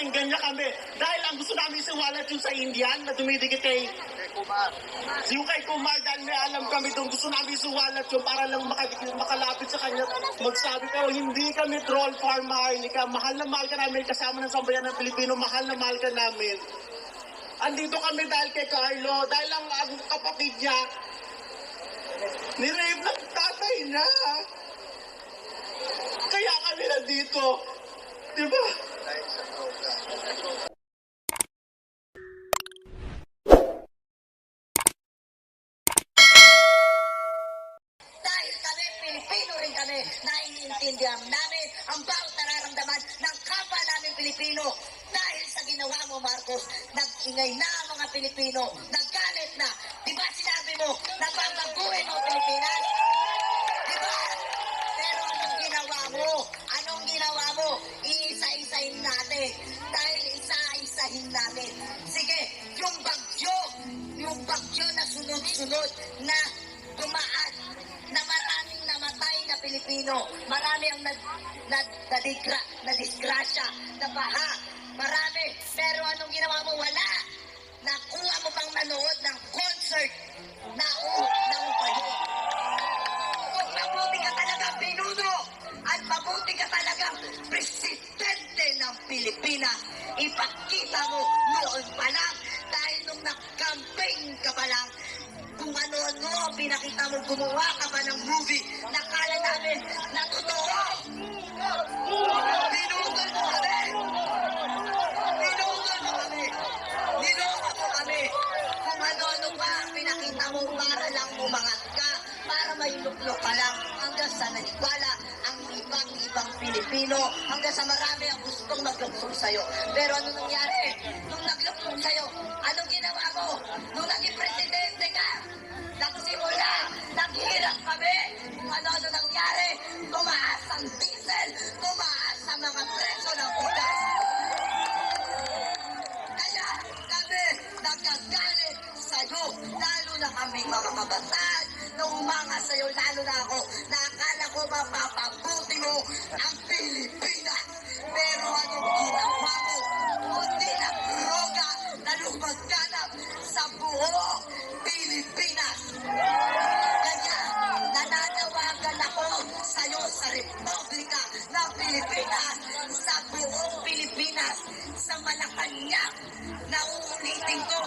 pinapakinggan niya kami. Dahil ang gusto namin siwalat yung sa Indian na dumidikit kay Kumar. Yung kay Kumar, dahil may alam kami doon, gusto namin siwalat yung para lang makalapit sa kanya magsabi. Pero hindi kami troll for Maharlika. Mahal na mahal ka namin, kasama ng sambayan ng Pilipino, mahal na mahal ka namin. Andito kami dahil kay Carlo, dahil ang kapatid niya, nirape ng tatay niya. Kaya kami nandito. Diba? Dahil kami, Pilipino rin kami, naiintindihan namin ang bawat nararamdaman ng kapwa namin Pilipino. Dahil sa ginawa mo, Marcos, nag-ingay na ang mga Pilipino, naggalit na. Diba sinabi mo, nababaguhin mo Pilipinas? Diba? Pero anong ginawa mo? Anong ginawa mo? Iisa-isahin natin. Dahil isa-isahin natin. Sige, yung bagyo na sunod-sunod na dumaan, na maraming namatay na Pilipino, marami ang nadisgrasya, na baha, marami. Pero anong ginawa mo? Wala. Nakuha mo pang nanood ng concert na pa yun. Kung mabuti ka talagang pinuno at mabuti ka talagang presidente ng Pilipinas, ipakita mo noon pa lang dahil nung nag-campaign ka pa lang, kung ano-ano ang pinakita mo, gumawa ka pa ng movie, nakala namin na totoo. Pinutol mo kami. Pinutol mo kami. Niloka mo kami. Kung ano-ano pa ang pinakita mo para lang umangat ka, para may luklok ka lang, hanggang sa naniwala ang ibang Pilipino, hanggang sa marami ang gustong magluksong sa'yo. Pero ano nangyari? Nung nagluksong sa'yo, anong ginawa mo? Nung naging presidente ka, nagsimula, naghirap kami. Kung ano-ano nangyari, tumaas ang diesel, tumaas ang mga preso ng bigas. Kaya kami nagkagalit sa'yo, lalo na kaming mga kabataan, nung mga sa'yo, lalo na ako, na akala ko mapapabuti mo ang Pilipinas. Pero anong ginawa mo? Kundi ng droga na lumagganap sa buong Pilipinas. Kaya nananawagan ako sa'yo sa Republika ng Pilipinas, sa buong Pilipinas, sa Malacanang, na uulitin ko,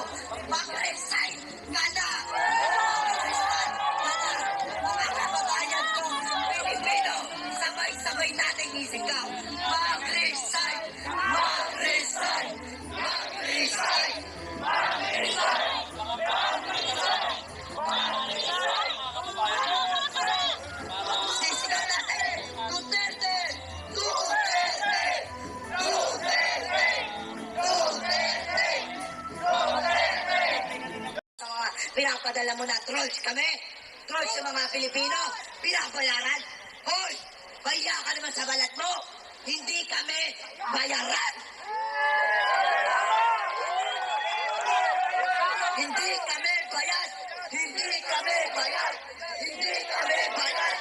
mag-resign ka na! Mag-resign ka na! Mga kababayan ko, Pilipino, sabay-sabay natin isigaw. Mag-resign! Mag-resign! Mag-resign! Mag-resign! Sisigaw natin! Duterte! Duterte! Duterte! Duterte! Duterte! Sa mga pinapadala mo na trolls kami, trolls sa mga Pilipino, pinabayaran. Hoy! Baya ka naman sa balat mo! Hindi kami bayaran! Hindi kami bayad! Hindi kami bayad! Hindi kami bayad!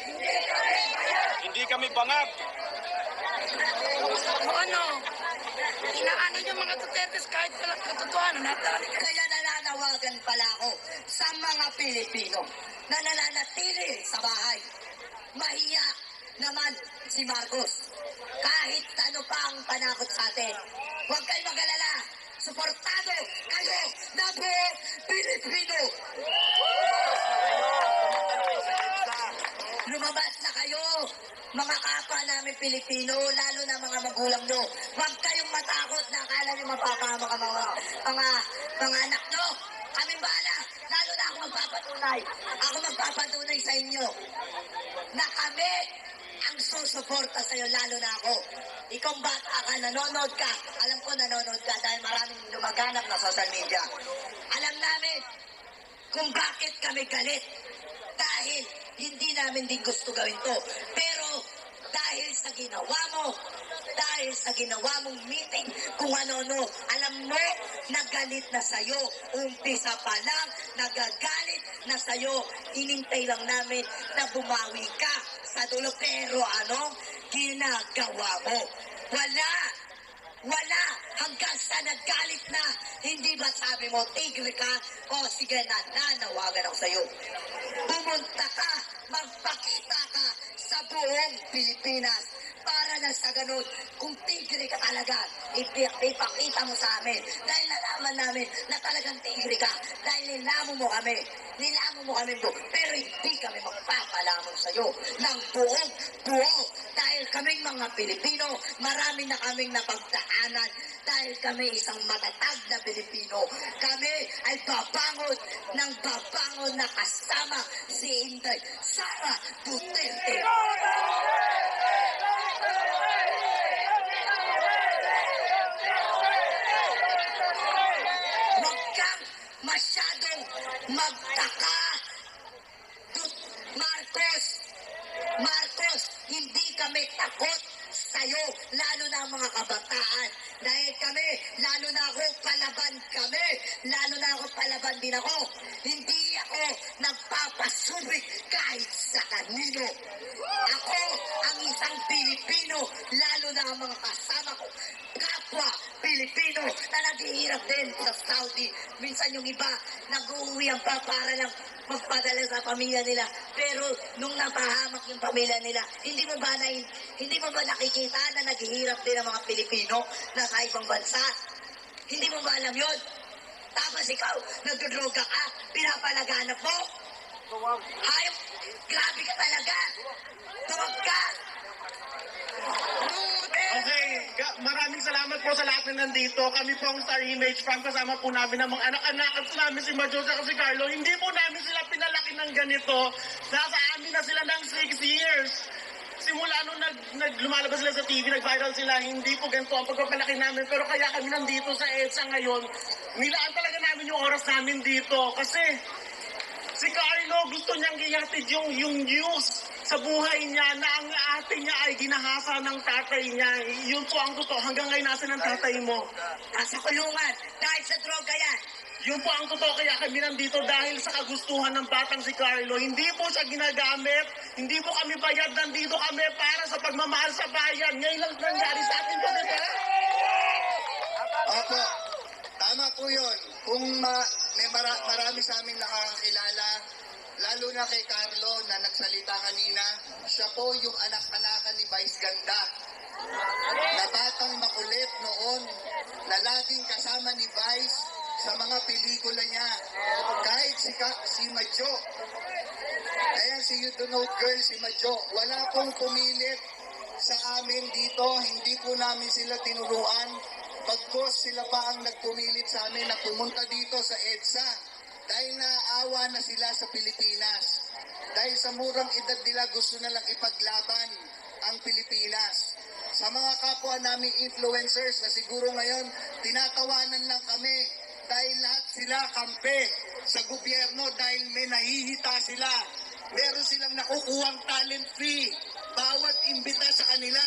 Hindi kami bayad! Hindi kami bangag. O ano, inaano yung mga Dutertes kahit walang katotohanan. Kaya nananawagan pala ako sa mga Pilipino na nananatili sa bahay. Mahiya naman si Marcos. Kahit ano pa ang panakot sa atin. Huwag kayo mag-alala. Suportado kayo na buong Pilipino. Lumabas na kayo, mga kapwa namin Pilipino, lalo na mga magulang nyo. Huwag kayong matakot na akala nyo mapapama ka mga anak nyo. Kami bahala, lalo na ako magpapatunay. Ako magpapatunay sa inyo na kami ang susuporta sa'yo, lalo na ako. Ikaw bata ka, nanonood ka. Alam ko nanonood ka dahil maraming lumaganap na social media. Alam namin kung bakit kami galit. Dahil hindi namin din gusto gawin to. Pero dahil sa ginawa mo, dahil sa ginawa mong meeting, kung ano-ano, alam mo, nagalit na sa'yo. Umpisa pa lang, nagagalit na sa'yo. Inintay lang namin na bumawi ka sa dulo. Pero anong ginagawa mo? Wala! Wala! hanggang sa naggalit na, hindi ba sabi mo, tigre ka? O sige na, nanawagan ako sa'yo. Pumunta ka, magpakita ka sa buong Pilipinas. Para na sa ganun, kung tigre ka talaga, ipakita mo sa amin. Dahil nalaman namin na talagang tigre ka. Dahil nilamon mo kami. Nilamon mo kami buo. Pero hindi kami magpapalamon sa'yo ng buong buo. Dahil kaming mga Pilipino, marami na kaming napagdaanan. Dahil kami isang matatag na Pilipino. Kami ay babangon na kasama si Inday Sara Duterte. Huwag kang masyadong magtaka. Marcos, hindi kami takot sa'yo, lalo na ang mga kabataan. Dahil kami, lalo na ako, palaban din ako. Hindi ako nagpapasubik kahit sa kanino. Ako ang isang Pilipino, lalo na ang mga kasama ko, kapwa Pilipino na naghihirap din sa Saudi. Minsan yung iba, nag-uuwihan pa para lang magpadala sa pamilya nila. Pero nung napahamak yung pamilya nila, hindi mo ba nakikita na naghihirap din ang mga Pilipino na sa ibang bansa? Hindi mo ba alam yun? Tapos ikaw, nagdodroga ka, pinapalaganap mo? Hayop, grabe ka talaga. Tuwag ka. Okay, maraming salamat po sa lahat na nandito. Kami po ang Star Image Farm. Kasama po namin ang mga anak-anak at namin si Majo at si Carlo. Hindi po namin sila pinalaki ng ganito. Nasa amin na sila ng 6 years. Simula nung lumalabas sila sa TV, nag-viral sila, hindi po ganito ang pagpapalaki namin. Pero kaya kami nandito sa EDSA ngayon, nilaan talaga namin yung oras namin dito. Kasi si Carlo gusto niyang gihatid yung news sa buhay niya na ang ate niya ay ginahasa ng tatay niya. Yun po ang totoo. Hanggang ngayon nasa ng tatay mo. Nasa kulungan, dahil sa droga yan. Yun po ang totoo, kaya kami nandito dahil sa kagustuhan ng batang si Carlo. Hindi po siya ginagamit, hindi po kami bayad, nandito kami para sa pagmamahal sa bayan. Ngayon lang nangyari sa atin po, di ba? Opo, tama po yun. Kung marami sa amin nakakakilala, lalo na kay Carlo na nagsalita kanina, siya po yung anak-anakan ni Vice Ganda. Na batang makulit noon, na laging kasama ni Vice sa mga pelikula niya. Kahit si Majo, ayan si You Don't Know Girl, si Majo, wala pong pumilit sa amin dito, hindi po namin sila tinuruan. Pagkos sila pa ang nagpumilit sa amin na pumunta dito sa EDSA dahil naaawa na sila sa Pilipinas. Dahil sa murang edad nila gusto na lang ipaglaban ang Pilipinas. Sa mga kapwa naming influencers na siguro ngayon tinatawanan lang kami dahil lahat sila kampe sa gobyerno dahil may nahihita sila. Meron silang nakukuhang talent fee. Bawat imbita sa kanila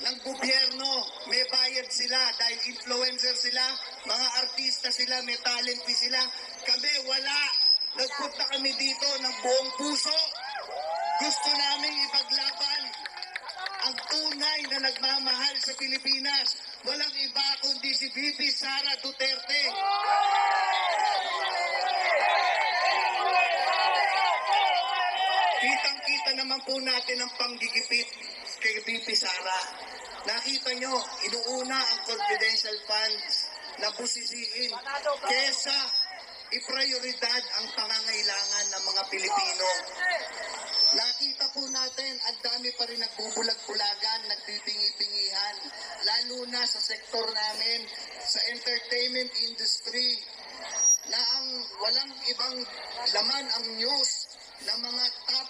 ng gobyerno, may bayad sila dahil influencer sila, mga artista sila, may talent fee sila. Kami wala. Nagpunta kami dito ng buong puso. Gusto namin ipaglaban ang tunay na nagmamahal sa Pilipinas. Walang iba kundi si VP Sara Duterte. Kitang-kita naman po natin ang panggigipit kay VP Sara. Nakita nyo, inuuna ang confidential funds na busisiin kesa iprioridad ang pangangailangan ng mga Pilipino. Nakita po natin, ang dami pa rin nagbubulag-bulagan, nagpipingi-pingihan, lalo na sa sektor namin, sa entertainment industry, na ang walang ibang laman ang news ng mga top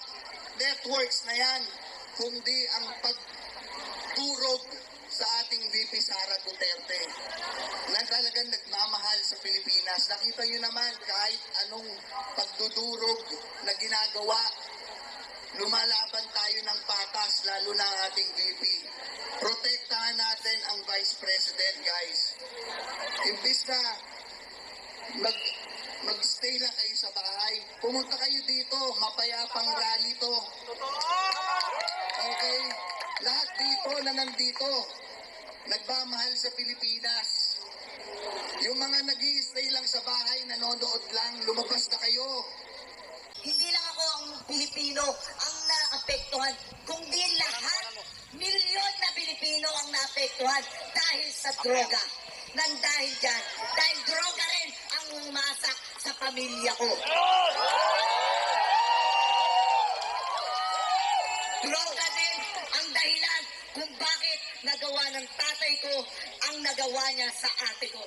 networks na yan, kundi ang pagturog sa ating VP Sara Duterte na talagang nagmamahal sa Pilipinas. Nakita nyo naman kahit anong pagdudurog na ginagawa, lumalaban tayo ng patas, lalo na ang ating VP. Protektahan natin ang Vice President, guys. Imbis na mag-stay lang kayo sa bahay, pumunta kayo dito, mapayapang rally to. Okay? Lahat dito na nandito, nagmamahal sa Pilipinas. Yung mga nag-i-stay lang sa bahay, nanonood lang, lumabas na kayo. Hindi lang ako ang Pilipino ang naapektuhan, kundi lahat, milyon na Pilipino ang naapektuhan dahil sa droga. Nang dahil dyan, dahil droga rin ang umasak sa pamilya ko. Droga din ang dahilan kung bakit nagawa ng tatay ko ang nagawa niya sa ate ko.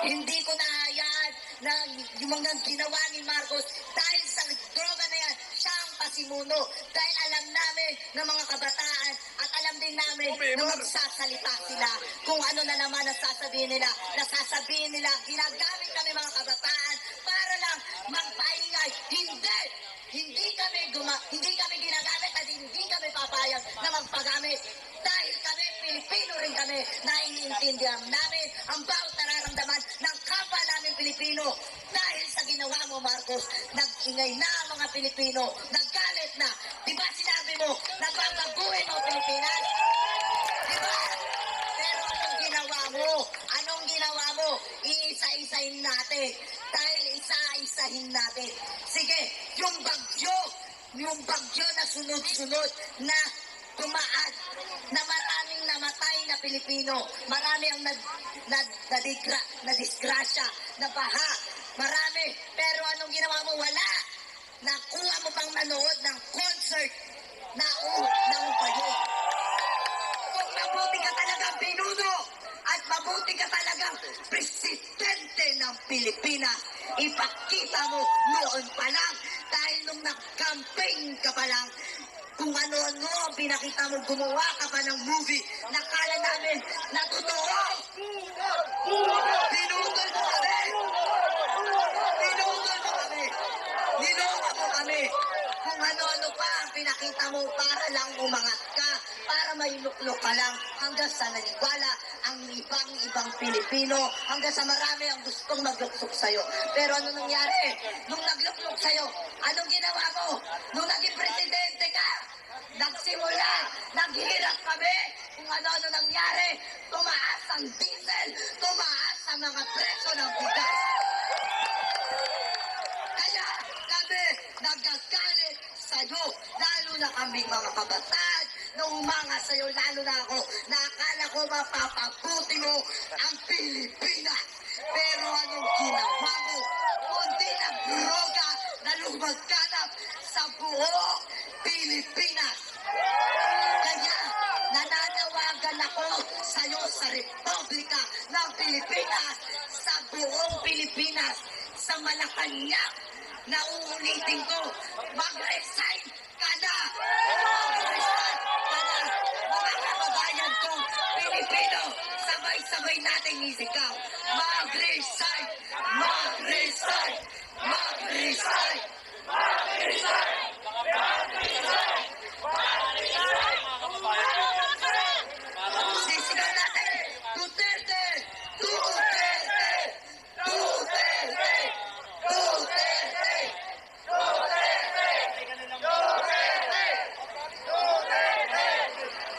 Hindi ko nahayaan na yung mga ginawa ni Marcos dahil sa droga na yan, siya ang pasimuno. Dahil alam namin ng mga kabataan at alam din namin na magsasalita sila kung ano na naman ang sasabihin nila. Nasasabihin nila, ginagamit kami mga kabataan para lang magpaingay. Hindi! Hindi kami ginagamit at hindi kami papayag na magpagamit. Dahil kami, Pilipino rin kami, naiintindihan namin ang bawat nararamdaman ng kapwa namin Pilipino. Dahil sa ginawa mo, Marcos, nag-ingay na ang mga Pilipino, naggalit na. Diba sinabi mo, nagbabaguhin mo Pilipinas? Diba? Pero anong ginawa mo? Anong ginawa mo? Iisa-isahin natin. Dahil isa-isahin natin. Sige, yung bagyo na sunod-sunod na tumaan, na maraming namatay na Pilipino, marami ang nadisgrasya, na baha, marami. Pero anong ginawa mo? Wala. Nakuha mo pang manood ng concert na mo pa yun. Kung mabuti ka talagang pinuno at mabuti ka talagang presidente ng Pilipinas, ipakita mo noon pa lang dahil nung nag-campaign ka pa lang, kung ano-ano ang pinakita mo, gumawa ka pa ng movie, nakala namin na totoo. Pinutol mo kami. Niloko mo kami. Kung ano-ano pa ang pinakita mo para lang umangat ka, para mailuklok ka lang, hanggang sa naniwala ang ibang Pilipino, hanggang sa marami ang gustong magluksok sa'yo. Pero ano nangyari? Nung nagluklok sa'yo, anong ginawa mo? Nung naging presidente ka, nagsimula, naghirap kami. Kung ano-ano nangyari, tumaas ang diesel, tumaas ang mga presyo ng bigas. Kaya kami nagagalit sa'yo, lalo na kaming mga kabataan, na umanga sa'yo, lalo na ako, na akala ko mapapabuti mo ang Pilipinas. Pero anong ginawa mo? Kundi na droga na lumagkanap sa buong Pilipinas. Kaya nananawagan ako sa'yo sa Republika ng Pilipinas, sa buong Pilipinas, sa Malacanang, na uulitin ko, mag-resign ka na! Mag-resign ka na! Mga kababayan kong Pilipino, sabay-sabay nating isigaw. Mag-resign! Mag-resign! Mag-resign! Mag-resign! Sisigaw natin! Duterte! Duterte! Duterte! Duterte!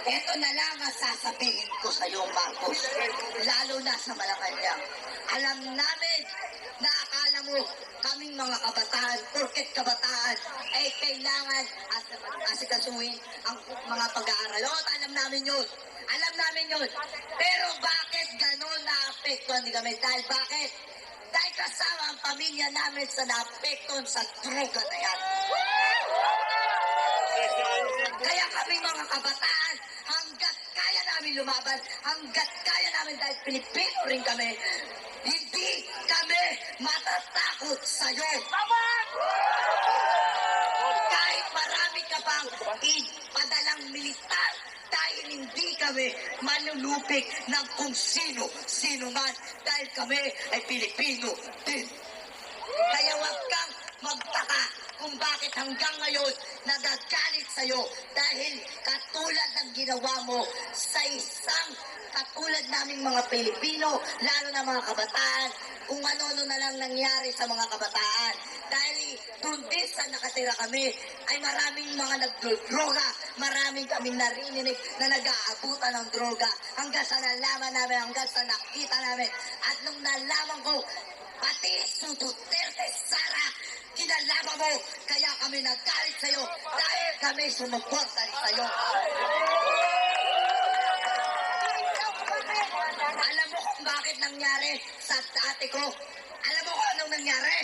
Ito na lang ang sasabihin ko sa iyo, Marcos, lalo na sa Malacanang. Alam namin na akala mo kaming mga kabataan, porket kabataan, ay kailangan asikasuhin ang mga pag-aaral. O, alam namin yun. Alam namin yun. Pero bakit gano'n naapektuhan di kami? Dahil bakit? Dahil kasama ang pamilya namin sa naapektuhan sa droga na yan. Kaya kami mga kabataan, hanggat kaya namin lumaban, hanggat kaya namin dahil Pilipino rin kami, hindi kami matatakot sa'yo. Kahit marami ka pang ipadalang militar, dahil hindi kami manulupik ng kung sino man, dahil kami ay Pilipino din. Kaya huwag kang magtaka kung bakit hanggang ngayon nagagalit sa'yo dahil katulad ng ginawa mo sa isang katulad naming mga Pilipino, lalo na mga kabataan, kung ano-ano na lang nangyari sa mga kabataan. Dahil doon din sa nakatira kami, ay maraming mga nagdroga, maraming kaming narinig na nag-aabutan ng droga. Hanggang sa nalaman namin, hanggang sa nakita namin. At nung nalaman ko, pati si Duterte, Sara, kinalaman mo, kaya kami nagalit sa'yo dahil kami sumuporta rin sa'yo. Alam mo kung bakit nangyari sa ate ko? Alam mo kung anong nangyari?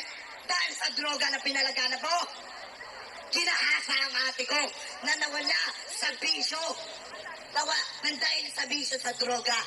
Dahil sa droga na pinalaganap mo. Kinahasa ang ate ko na nawala sa bisyo. Nandahil sa bisyo sa droga.